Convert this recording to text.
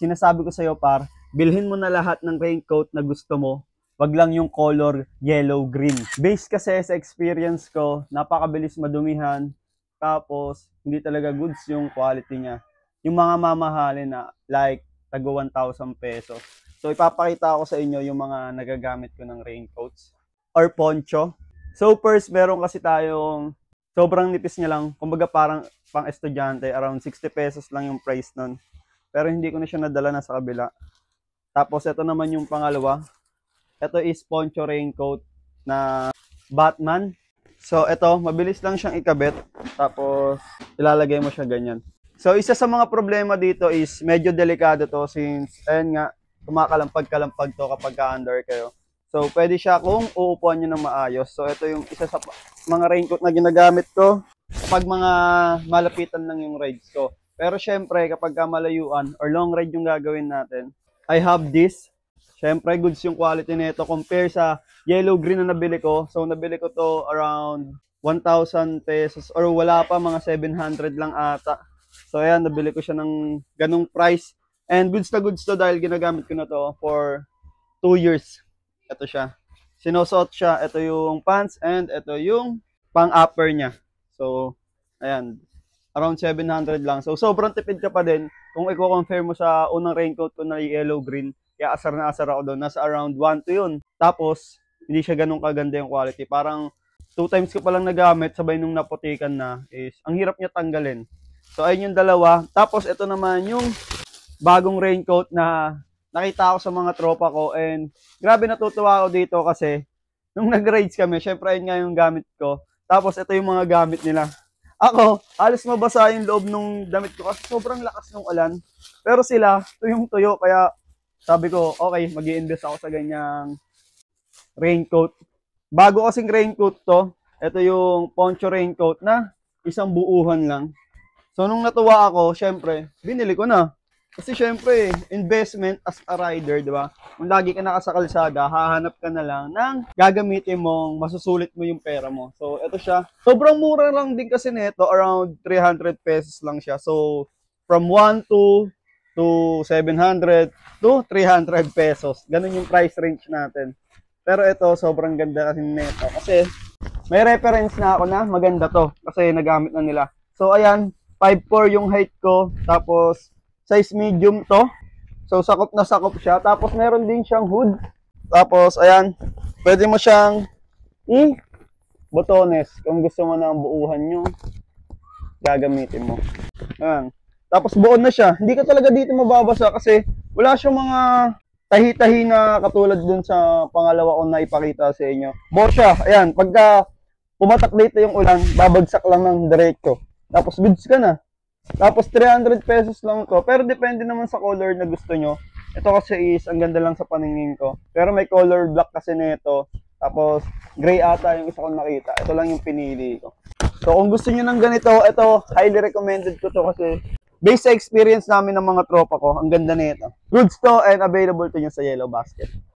sinasabi ko sa'yo par, bilhin mo na lahat ng raincoat na gusto mo. Wag lang yung color yellow-green. Based kasi sa experience ko, napakabilis madumihan. Tapos, hindi talaga goods yung quality niya. Yung mga mamahalin na like tago 1,000 pesos. So, ipapakita ko sa inyo yung mga nagagamit ko ng raincoats or poncho. So, first, meron kasi tayong sobrang nipis niya lang. Kumbaga parang pang estudyante, around 60 pesos lang yung price nun. Pero hindi ko na siya nadala na sa kabila. Tapos, ito naman yung pangalawa. Ito is poncho raincoat na Batman. So, ito, mabilis lang siyang ikabit. Tapos, ilalagay mo siya ganyan. So, isa sa mga problema dito is medyo delikado to since, ayun nga, kumakalampag-kalampag to kapag ka-under kayo. So, pwede siya kung uupuan nyo ng maayos. So, ito yung isa sa mga raincoat na ginagamit ko kapag mga malapitan lang yung rides ko. Pero syempre, kapag malayuan or long ride yung gagawin natin, I have this. Syempre, goods yung quality nito compare sa yellow-green na nabili ko. So, nabili ko to around 1,000 pesos or wala pa, mga 700 lang ata. So, ayan, nabili ko siya ng ganung price. And goods na goods to dahil ginagamit ko na to for 2 years. Ito siya. Sinusuot siya. Ito yung pants and ito yung pang-upper niya. So, ayan. Around 700 lang. So, sobrang tipid ka pa din kung i-compare mo sa unang raincoat ko na yellow-green. Kaya asar na asar ako doon. Nasa around 1 to yun. Tapos, hindi siya ganun kaganda yung quality. Parang 2 times ko palang nagamit, sabay nung naputikan na, is ang hirap niya tanggalin. So, ayun yung dalawa. Tapos, ito naman yung bagong raincoat na nakita ko sa mga tropa ko. And grabe natutuwa ako dito kasi nung nag-rides kami, syempre ayun nga yung gamit ko. Tapos, ito yung mga gamit nila. Ako, halos mabasa yung loob nung damit ko kasi sobrang lakas ng ulan. Pero sila, tuyong tuyo. Kaya, sabi ko, okay, mag-i-invest ako sa ganyang raincoat. Bago kasing raincoat to, ito yung poncho raincoat na isang buuhan lang. So, nung natuwa ako, syempre, binili ko na. Kasi syempre, investment as a rider, di ba? Kung lagi ka nakasakalsada, hahanap ka na lang ng gagamitin mong masusulit mo yung pera mo. So, ito siya. Sobrang mura lang din kasi nito, around 300 pesos lang siya. So, from 1 to 700 to 300 pesos. Ganun yung price range natin. Pero ito, sobrang ganda kasi nito. Kasi may reference na ako na maganda to. Kasi nagamit na nila. So, ayan, 5'4" yung height ko. Tapos, size medium to. So, sakop na sakop siya. Tapos, meron din siyang hood. Tapos, ayan, pwede mo siyang botones. Kung gusto mo ng buuhan yung gagamitin mo. Ayan. Tapos buon na siya. Hindi ka talaga dito mababasa kasi wala siyang mga tahi-tahi na katulad dun sa pangalawa ko na ipakita sa inyo. Buo siya. Ayan, pagka pumatak dito yung ulan, babagsak lang ng diretso. Tapos goods ka na. Tapos 300 pesos lang to. Pero depende naman sa color na gusto nyo. Ito kasi is, ang ganda lang sa paningin ko. Pero may color black kasi nito. Tapos gray ata yung isa kong nakita. Ito lang yung pinili ko. So kung gusto nyo ng ganito, ito, highly recommended ko to kasi based sa experience namin ng mga tropa ko, ang ganda nito. Goods to and available to nyo sa Yellow Basket.